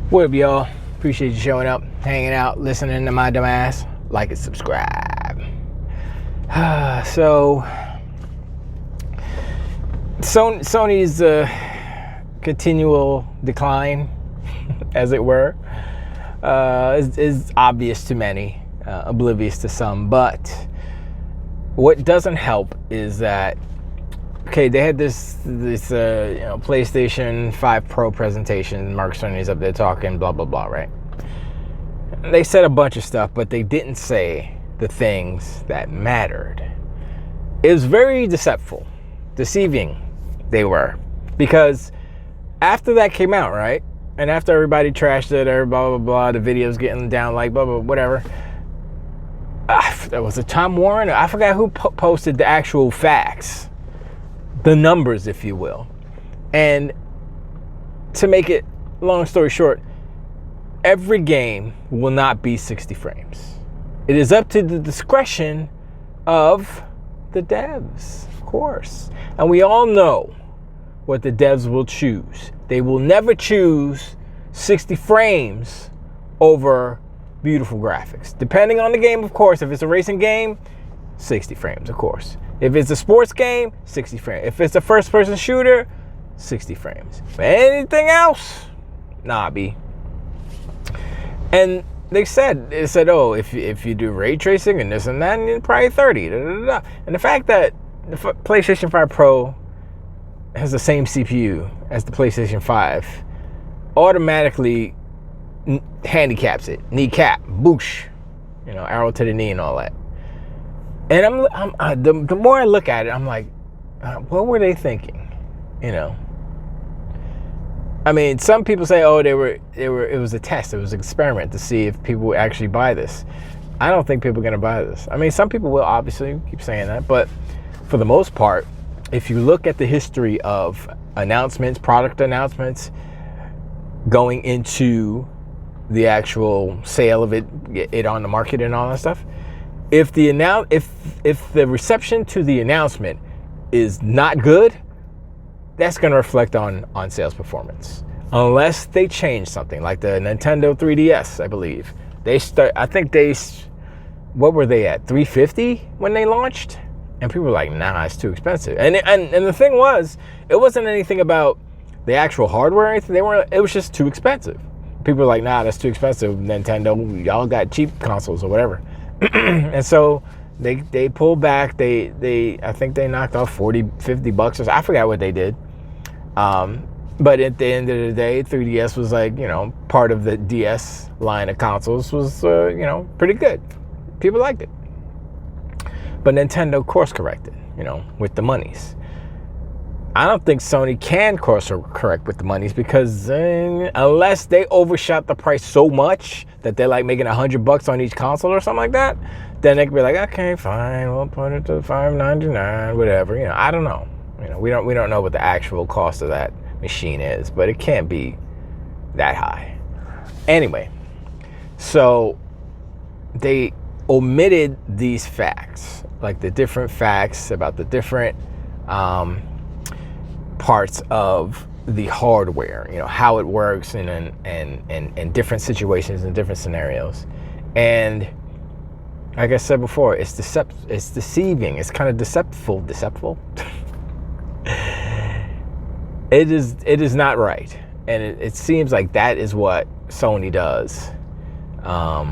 What up, y'all? Appreciate you showing up, hanging out, listening to my dumb ass. Like and subscribe. So, Sony's continual decline, as it were, is obvious to many, oblivious to some. But what doesn't help is that, okay, they had this PlayStation 5 Pro presentation. Mark Cerny's up there talking, blah, blah, blah, right? They said a bunch of stuff, but they didn't say the things that mattered. It was very deceiving they were. Because after that came out, right? And after everybody trashed it, blah, blah, blah, the videos getting down like blah, blah, whatever. There was a Tom Warren. I forgot who posted the actual facts. The numbers, if you will. And to make it long story short, every game will not be 60 frames. It is up to the discretion of the devs, of course. And we all know what the devs will choose. They will never choose 60 frames over beautiful graphics. Depending on the game, of course. If it's a racing game, 60 frames, of course. If it's a sports game, 60 frames. If it's a first-person shooter, 60 frames. But anything else, nah, B. And they said, oh, if you do ray tracing and this and that, and probably 30. Da, da, da, da. And the fact that the PlayStation 5 Pro has the same CPU as the PlayStation 5 automatically handicaps it. Kneecap, boosh, arrow to the knee and all that. And the more I look at it, I'm like, what were they thinking? I mean, some people say, oh, it was a test, it was an experiment to see if people would actually buy this. I don't think people are gonna buy this. I mean, some people will, obviously, keep saying that, but for the most part, if you look at the history of announcements, product announcements, going into the actual sale of it on the market and all that stuff, if the reception to the announcement is not good, that's going to reflect on sales performance. Unless they change something, like the Nintendo 3DS, I believe. What were they at? $350 when they launched? And people were like, nah, it's too expensive. And the thing was, it wasn't anything about the actual hardware or anything. It was just too expensive. People were like, nah, that's too expensive. Nintendo, y'all got cheap consoles or whatever. And so they pulled back. I think they knocked off $40-50 or so. I forgot what they did. But at the end of the day, 3DS was like, part of the DS line of consoles was, pretty good. People liked it. But Nintendo course corrected, with the monies. I don't think Sony can course correct with the monies because unless they overshot the price so much that they're like making $100 on each console or something like that, then they could be like, okay, fine, we'll put it to $599, whatever. I don't know. We don't know what the actual cost of that machine is, but it can't be that high. Anyway, so they omitted these facts, like the different facts about the different parts of the hardware, how it works in different situations and different scenarios. And like I said before, it's deceiving. It's kind of deceptive. It is not right. And it seems like that is what Sony does. I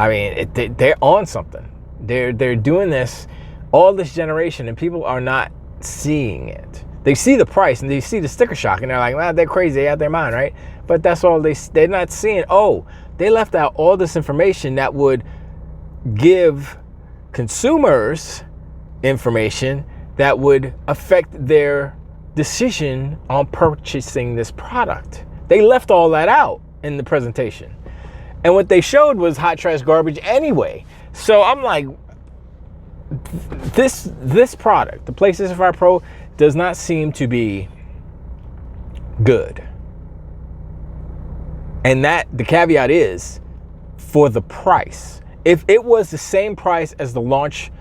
mean, they're on something. They're doing this all this generation, and people are not seeing it. They see the price and they see the sticker shock, and they're like, "Man, they're crazy. They out their mind, right?" But that's all they're not seeing. Oh, they left out all this information that would give consumers information that would affect their decision on purchasing this product. They left all that out in the presentation. And what they showed was hot trash garbage anyway. So I'm like, this product, the PlayStation 5 Pro, does not seem to be good. And that the caveat is for the price. If it was the same price as the launch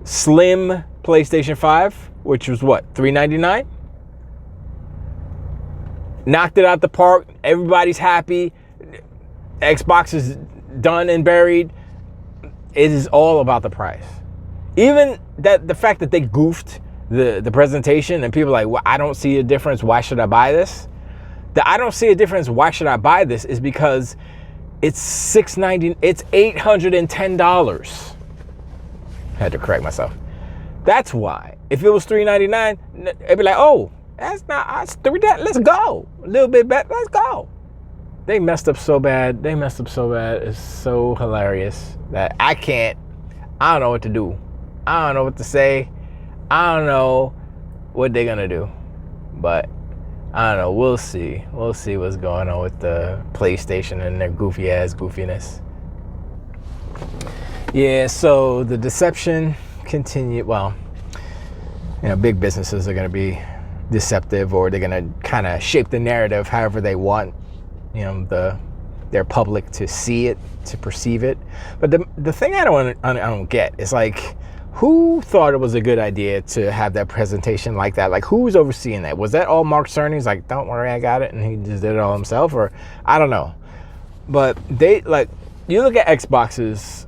slim PlayStation 5, which was what, $399? knocked it out the park. Everybody's happy. Xbox is done and buried. It is all about the price. Even that the fact that they goofed the presentation and people are like, well, I don't see a difference. Why should I buy this? The I don't see a difference. Why should I buy this is because it's $690. It's $810. Had to correct myself. That's why. If it was $399, it'd be like, oh, that's not us. Let's go. A little bit better. Let's go. They messed up so bad. It's so hilarious that I don't know what to do. I don't know what to say. I don't know what they're gonna do. But I don't know. We'll see. We'll see what's going on with the PlayStation and their goofy ass goofiness. Yeah, so the deception continued. Well, big businesses are gonna be deceptive, or they're gonna kind of shape the narrative however they want their public to see it, to perceive it. But the thing I don't get is, like, who thought it was a good idea to have that presentation like that? Like, who's overseeing that? Was that all Mark Cerny's, like, don't worry, I got it, and he just did it all himself? Or I don't know. But they, like, you look at Xbox's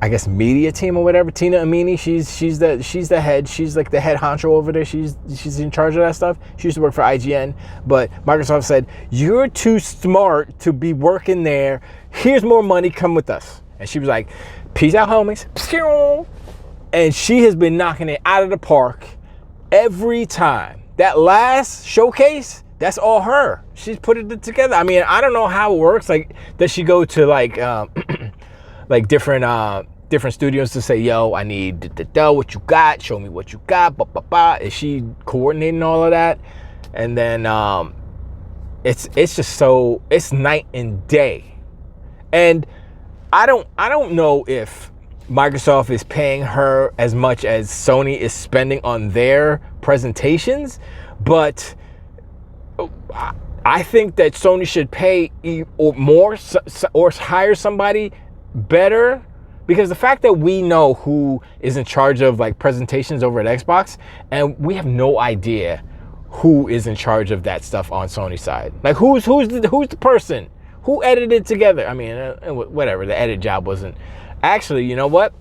I guess media team or whatever. Tina Amini, she's the head. She's like the head honcho over there. She's in charge of that stuff. She used to work for IGN, but Microsoft said, you're too smart to be working there. Here's more money. Come with us. And she was like, peace out, homies. And she has been knocking it out of the park every time. That last showcase, that's all her. She's put it together. I mean, I don't know how it works. Like, does she go to like like different studios to say, yo, I need what you got, show me what you got, Is she coordinating all of that? And then it's just so, it's night and day. And I don't know if Microsoft is paying her as much as Sony is spending on their presentations, but I think that Sony should pay or more or hire somebody better, because the fact that we know who is in charge of like presentations over at Xbox, and we have no idea who is in charge of that stuff on Sony's side. Like, who's the person who edited it together? I mean, whatever, the edit job wasn't actually, you know what?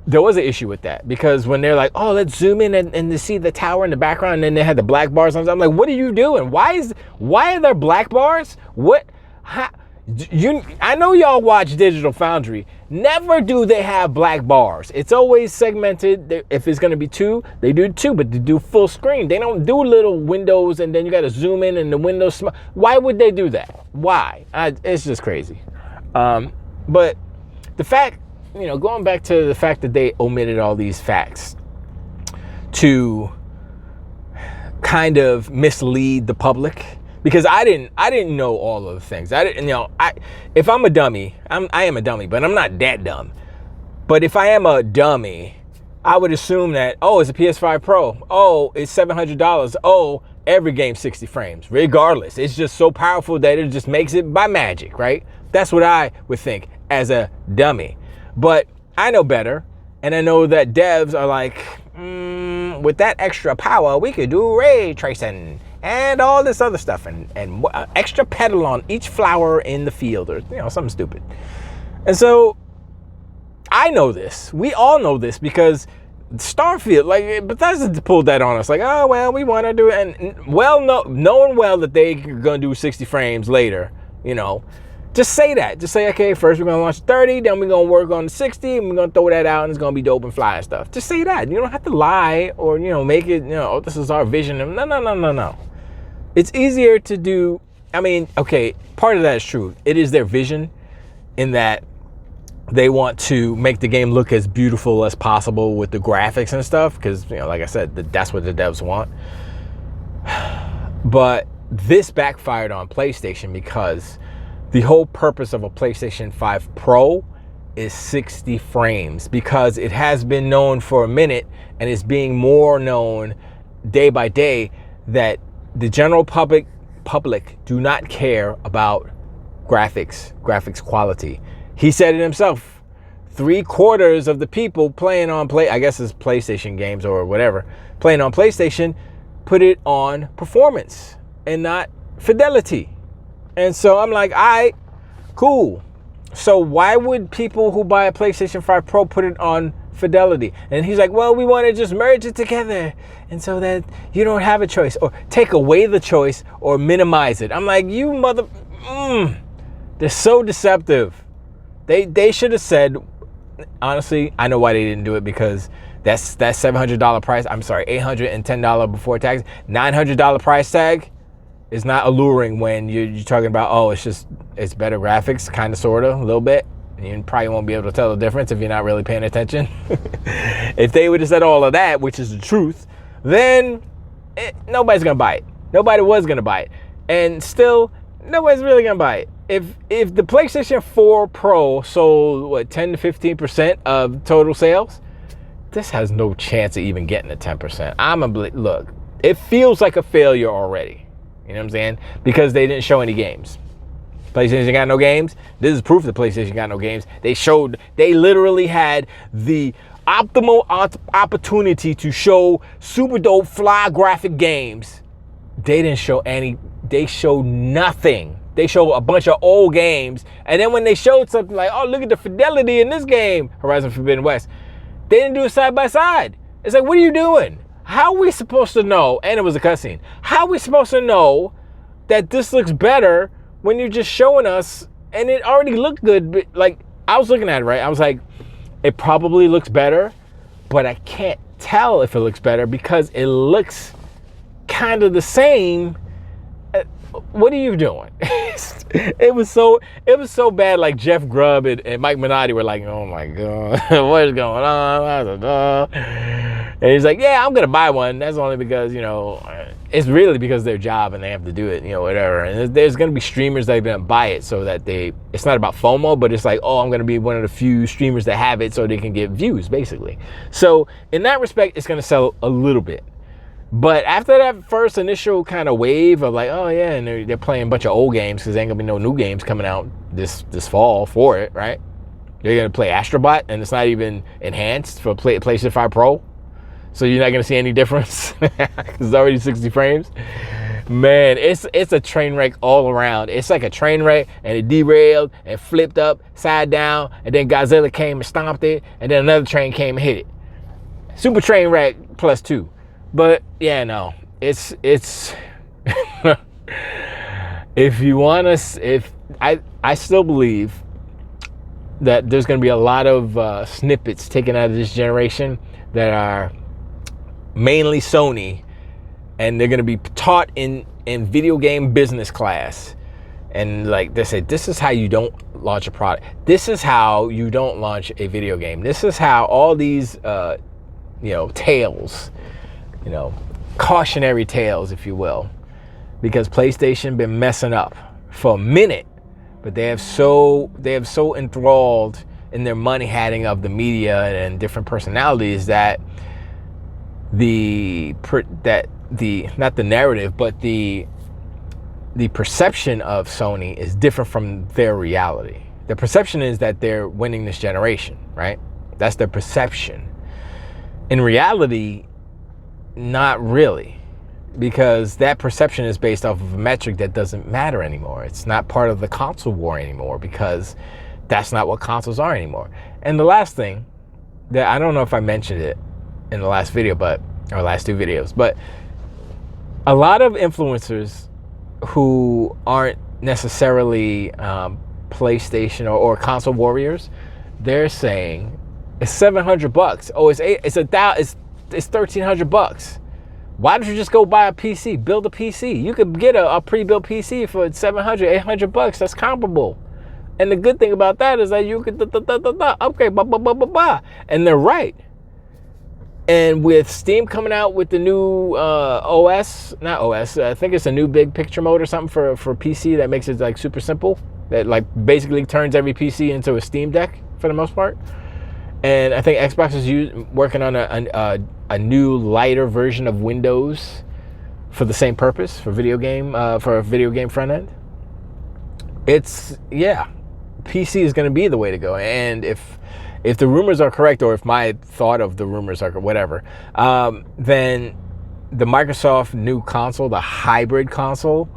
There was an issue with that, because when they're like, oh, let's zoom in and to see the tower in the background, and then they had the black bars on. I'm like, what are you doing? Why are there black bars? I know y'all watch Digital Foundry. Never do they have black bars. It's always segmented. If it's going to be two, they do two, but they do full screen. They don't do little windows and then you got to zoom in and the windows. Why would they do that? Why? It's just crazy. But the fact, going back to the fact that they omitted all these facts to kind of mislead the public. Because I didn't know all of the things. If I'm a dummy, I am a dummy, but I'm not that dumb. But if I am a dummy, I would assume that, oh, it's a PS5 Pro. Oh, it's $700. Oh, every game's 60 frames, regardless. It's just so powerful that it just makes it by magic, right? That's what I would think as a dummy. But I know better, and I know that devs are like, with that extra power, we could do ray tracing and all this other stuff, and extra petal on each flower in the field, or something stupid. And so I know this. We all know this, because Starfield, like, Bethesda pulled that on us. Like, oh well, we want to do it, and knowing well that they're gonna do 60 frames later. Just say that. Just say, okay, first we're gonna launch 30, then we're gonna work on the 60, and we're gonna throw that out, and it's gonna be dope and fly and stuff. Just say that. You don't have to lie or make it. Oh, this is our vision. No. It's easier to do. I mean, okay, part of that is true. It is their vision, in that they want to make the game look as beautiful as possible with the graphics and stuff, because like I said, that's what the devs want. But this backfired on PlayStation, because the whole purpose of a PlayStation 5 Pro is 60 frames, because it has been known for a minute, and it's being more known day by day, that the general public do not care about graphics quality. He said it himself. 3/4 of the people playing on I guess it's PlayStation games or whatever, playing on PlayStation, put it on performance. and not fidelity. And so I'm like, all right, cool. So why would people who buy a PlayStation 5 Pro put it on fidelity? And he's like, well, we want to just merge it together, and so that you don't have a choice, or take away the choice, or minimize it. I'm like, you mother... They're so deceptive. They should have said, honestly, I know why they didn't do it, because that $700 price, I'm sorry, $810 before tax, $900 price tag is not alluring when you're talking about, oh, it's better graphics, kind of, sort of, a little bit. You probably won't be able to tell the difference if you're not really paying attention. If they would have said all of that, which is the truth, then nobody's going to buy it. Nobody was going to buy it. And still, nobody's really going to buy it. If the PlayStation 4 Pro sold, what, 10 to 15% of total sales, this has no chance of even getting to 10%. Look, it feels like a failure already. You know what I'm saying? Because they didn't show any games. PlayStation got no games. This is proof that PlayStation got no games. They literally had the optimal opportunity to show super dope, fly graphic games. They didn't show any. They showed nothing. They showed a bunch of old games. And then when they showed something like, oh, look at the fidelity in this game, Horizon Forbidden West, they didn't do it side by side. It's like, what are you doing? How are we supposed to know? And it was a cutscene. How are we supposed to know that this looks better when you're just showing us, and it already looked good? But like, I was looking at it, right? I was like, it probably looks better, but I can't tell if it looks better because it looks kind of the same. What are you doing? It was so bad. Like Jeff Grubb and Mike Minotti were like, oh my God, what is going on? And he's like, yeah, I'm going to buy one. That's only because, it's really because of their job and they have to do it, whatever. And there's going to be streamers that are going to buy it so that it's not about FOMO, but it's like, oh, I'm going to be one of the few streamers that have it so they can get views, basically. So in that respect, it's going to sell a little bit. But after that first initial kind of wave of like, oh yeah, and they're playing a bunch of old games because there ain't gonna be no new games coming out this fall for it, right? They're gonna play Astrobot and it's not even enhanced for PlayStation 5 Pro, so you're not gonna see any difference because it's already 60 frames. Man, it's a train wreck all around. It's like a train wreck, and it derailed and flipped up side down, and then Godzilla came and stomped it, and then another train came and hit it. Super train wreck plus 2. But yeah, no, it's if you want to, I still believe that there's going to be a lot of snippets taken out of this generation that are mainly Sony, and they're going to be taught in video game business class. And like they say, this is how you don't launch a product. This is how you don't launch a video game. This is how all these, tales, cautionary tales, if you will, because PlayStation been messing up for a minute, but they have so enthralled in their money hatting of the media and different personalities that not the narrative, but the perception of Sony is different from their reality. The perception is that they're winning this generation, right? That's their perception. In reality, not really, because that perception is based off of a metric that doesn't matter anymore. It's not part of the console war anymore, because that's not what consoles are anymore. And the last thing that, I don't know if I mentioned it in the last video, or last 2 videos, but a lot of influencers who aren't necessarily PlayStation or console warriors, they're saying it's $700. Oh, it's $1,300. Why don't you just go buy a PC? Build a PC. You could get a pre-built PC for $700, $800. That's comparable. And the good thing about that is that you could upgrade, and they're right. And with Steam coming out with the new I think it's a new big picture mode or something for PC that makes it like super simple. That like basically turns every PC into a Steam Deck for the most part. And I think Xbox is working on a new lighter version of Windows for the same purpose, for a video game front end. PC is going to be the way to go. And if the rumors are correct, or if my thought of the rumors are whatever, then the Microsoft new console, the hybrid console,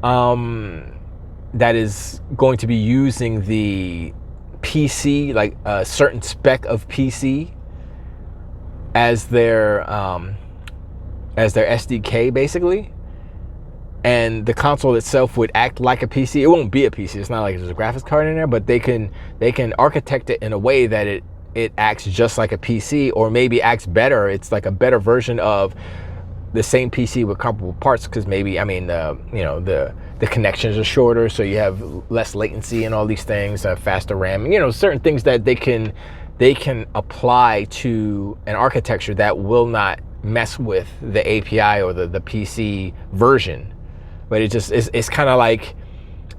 that is going to be using the PC, like a certain spec of PC as their SDK basically, and the console itself would act like a PC. It won't be a PC. It's not like there's a graphics card in there, but they can architect it in a way that it acts just like a PC, or maybe acts better. It's like a better version of the same PC with comparable parts, because maybe, I mean, the connections are shorter, so you have less latency and all these things, faster RAM, certain things that they can apply to an architecture that will not mess with the API or the PC version. But it's kind of like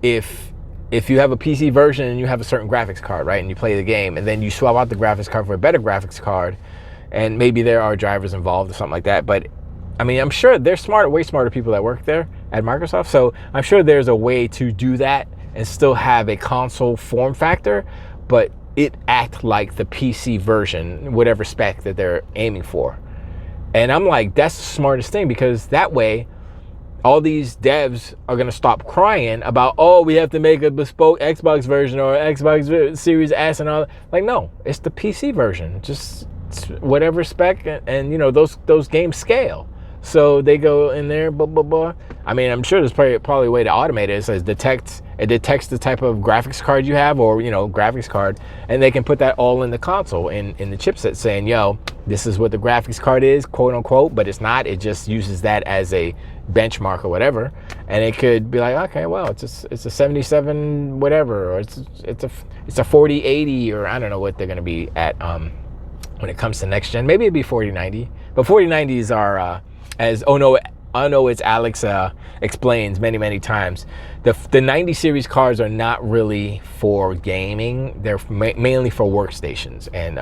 if you have a PC version and you have a certain graphics card, right, and you play the game, and then you swap out the graphics card for a better graphics card, and maybe there are drivers involved or something like that, but I mean, I'm sure they're way smarter people that work there at Microsoft, so I'm sure there's a way to do that and still have a console form factor, but it act like the PC version, whatever spec that they're aiming for. And I'm like, that's the smartest thing, because that way, all these devs are going to stop crying about, oh, we have to make a bespoke Xbox version or Xbox Series S and all that. Like, no, it's the PC version. Just whatever spec, and those games scale. So they go in there, blah, blah, blah. I mean, I'm sure there's probably a way to automate it. It says it detects the type of graphics card you have, or, graphics card, and they can put that all in the console, in the chipset, saying, yo, this is what the graphics card is, quote unquote, but it's not. It just uses that as a benchmark or whatever. And it could be like, okay, well, it's a 77 whatever, or it's a 4080, or I don't know what they're going to be at when it comes to next gen. Maybe it'd be 4090, but 4090s are as it's Alex explains many times, the 90 series cards are not really for gaming. They're mainly for workstations. And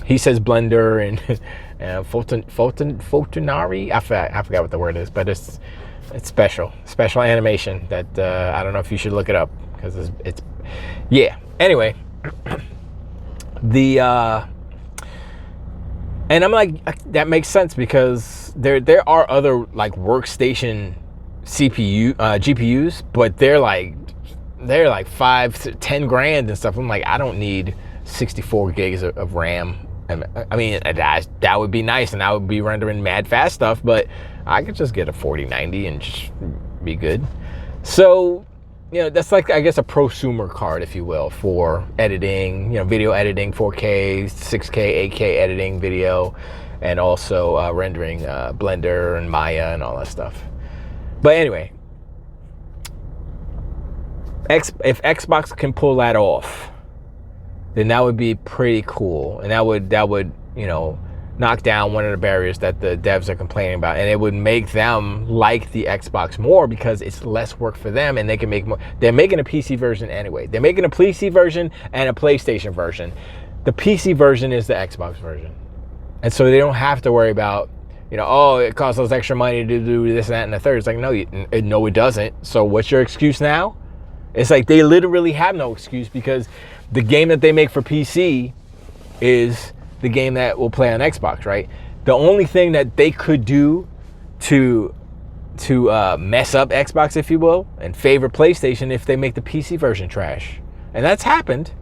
he says Blender and Fotonari. I forgot what the word is, but it's special animation that I don't know if you should look it up, because it's yeah. Anyway, and I'm like, that makes sense, because there are other like workstation GPUs, but they're like $5 to $10 grand and stuff. I'm like, I don't need 64 gigs of RAM. I mean, that would be nice, and I would be rendering mad fast stuff, but I could just get a 4090 and just be good. So, that's like, I guess, a prosumer card, if you will, for editing, video editing, 4K, 6K, 8K editing video, and also rendering Blender and Maya and all that stuff. But anyway, if Xbox can pull that off, then that would be pretty cool, and that would knock down one of the barriers that the devs are complaining about, and it would make them like the Xbox more, because it's less work for them, and they can make more. They're making a PC version anyway. They're making a PC version and a PlayStation version. The PC version is the Xbox version, and so they don't have to worry about, oh, it costs us extra money to do this and that and the third. It's like, no, it doesn't. So what's your excuse now? It's like they literally have no excuse, because the game that they make for PC is the game that will play on Xbox, right? The only thing that they could do to mess up Xbox, if you will, and favor PlayStation, if they make the PC version trash. And that's happened,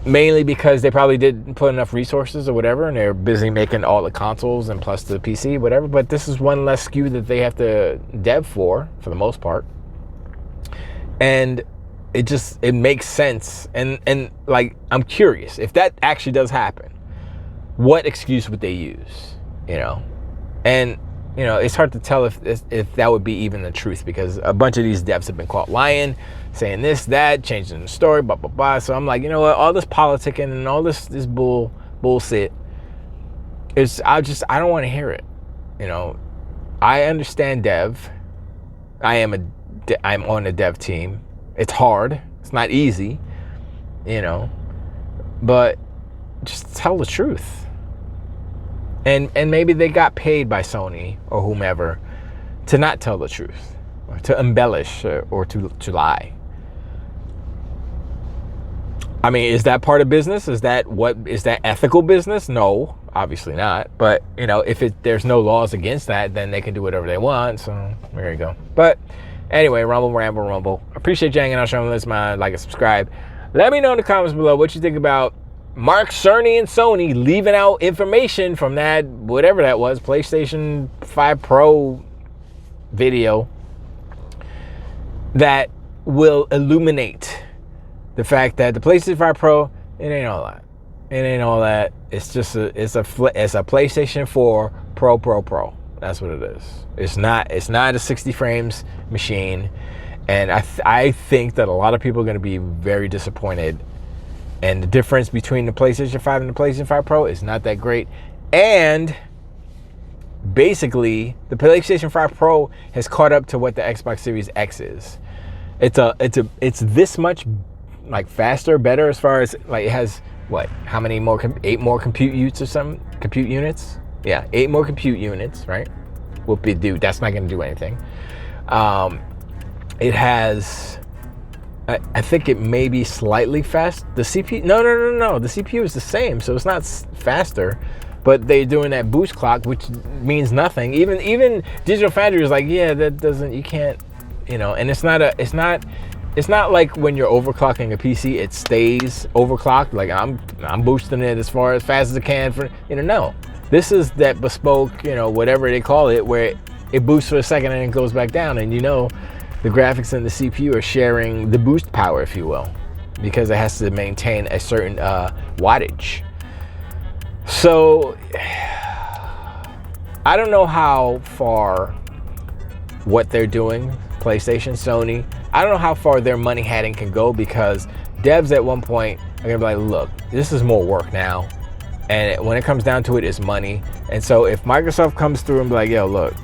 mainly because they probably didn't put enough resources or whatever, and they're busy making all the consoles and plus the PC, whatever. But this is one less SKU that they have to dev for the most part. And it makes sense. And like, I'm curious, if that actually does happen, what excuse would they use? And it's hard to tell if that would be even the truth, because a bunch of these devs have been caught lying, saying this, that, changing the story, blah, blah, blah. So I'm like, you know what, all this politicking and all this bullshit I don't want to hear it. I understand dev. I'm on a dev team. It's hard. It's not easy, but just tell the truth. And maybe they got paid by Sony or whomever to not tell the truth, or to embellish, or to lie. I mean, is that part of business? Is that ethical business? No, obviously not. But, you know, if there's no laws against that, then they can do whatever they want. So there you go. But anyway, rumble, ramble, rumble. Appreciate you hanging out, showing this mind, like and subscribe. Let me know in the comments below what you think about Mark Cerny and Sony leaving out information from that, whatever that was, PlayStation 5 Pro video that will illuminate the fact that the PlayStation 5 Pro, it ain't all that. It ain't all that. It's just it's a PlayStation 4 Pro. That's what it is. It's not a 60 frames machine, and I think that a lot of people are going to be very disappointed. And the difference between the PlayStation 5 and the PlayStation 5 Pro is not that great. And basically, the PlayStation 5 Pro has caught up to what the Xbox Series X is. It's this much like faster, better as far as like it has what? How many more? 8 more compute units or something? Compute units? Yeah, 8 more compute units, right? Whoopie doo. That's not going to do anything. It has. I think it may be slightly fast. The CPU? No. The CPU is the same, so it's not faster. But they're doing that boost clock, which means nothing. Even Digital Foundry is like, yeah, that doesn't. You can't. You know, and it's not like when you're overclocking a PC, it stays overclocked. Like I'm boosting it as fast as I can for, you know, no. This is that bespoke, you know, whatever they call it, where it boosts for a second and it goes back down, and you know the graphics and the CPU are sharing the boost power, if you will, because it has to maintain a certain wattage. So I don't know how far what they're doing, PlayStation, Sony, I don't know how far their money hatting can go, because devs at one point are gonna be like, look, this is more work now, and when it comes down to it, it's money. And so if Microsoft comes through and be like, yo, look,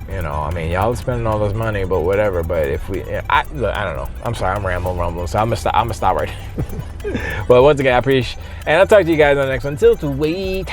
you know, I mean, y'all are spending all this money, but whatever. But if we, I don't know. I'm sorry, I'm rumbling. So I'm gonna stop right here. But once again, I appreciate, and I'll talk to you guys on the next one. Until to wait.